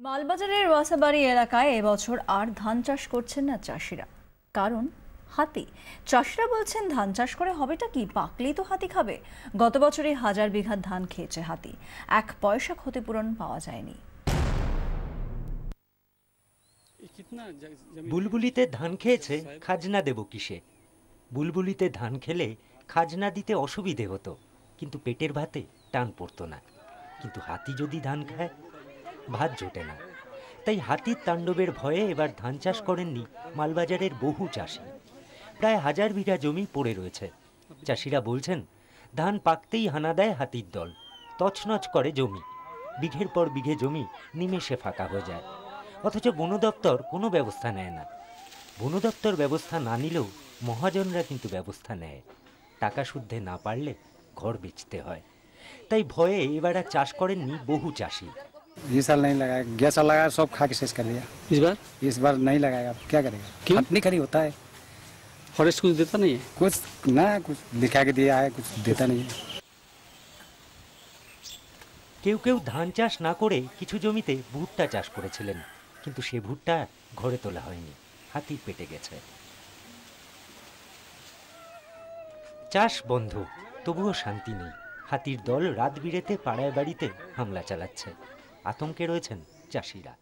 মালবাজারের ওয়াসাবাড়ি এলাকায় এবছর আর ধান চাষ করছেন না চাষিরা, কারণ হাতি। চাষিরা বলছেন ধান চাষ করে হবেটা কি, পাকলেই তো হাতি খাবে। গত বছরই 1000 বিঘা ধান খেয়েছে হাতি, 1 পয়সা ক্ষতিপূরণ পাওয়া যায়নি। বুলবুলিতে ধান খেয়েছে, খাজনা দেব কিসে? বুলবুলিতে ধান খেলে খাজনা দিতে অসুবিধে হতো, কিন্তু পেটের ভাতে টান পড়তো না। কিন্তু হাতি যদি ধান খায়, ভাত জোটে না। তাই হাতির তাণ্ডবের ভয়ে এবার ধান চাষ করেননি মালবাজারের বহু চাষি। প্রায় 1000 বিঘা জমি পড়ে রয়েছে। চাষিরা বলছেন ধান পাকতেই হানা দেয় হাতির দল, তছনছ করে জমি। বিঘের পর বিঘে জমি নিমেষে ফাঁকা হয়ে যায়, অথচ বন দপ্তর কোনো ব্যবস্থা নেয় না। বন দপ্তর ব্যবস্থা না নিলেও মহাজনরা কিন্তু ব্যবস্থা নেয়। টাকা শুদ্ধে না পারলে ঘর বেচতে হয়। তাই ভয়ে এবার আর চাষ করেননি বহু চাষি। ये साल नहीं लगाया, गया साल लगाया, सब खा के शेष कर दिया। इस बार नहीं लगाएगा, क्या करेगा? क्यों? नहीं खरी होता है, फॉरेस्ट कुछ देता नहीं है। कुछ ना कुछ दिखा के दिया है, कुछ देता नहीं है। কেউ কেউ ধান চাষ না করে কিছু জমিতে ভুট্টা চাষ করেছিলেন, কিন্তু সে ভুট্টা ঘরে তোলা হয়নি, হাতির পেটে গেছে। চাষ বন্ধ, তবুও শান্তি নেই। হাতির দল রাত বিরেতে পাড়ায় বাড়িতে হামলা চালাচ্ছে। আতঙ্কে রয়েছেন চাষিরা।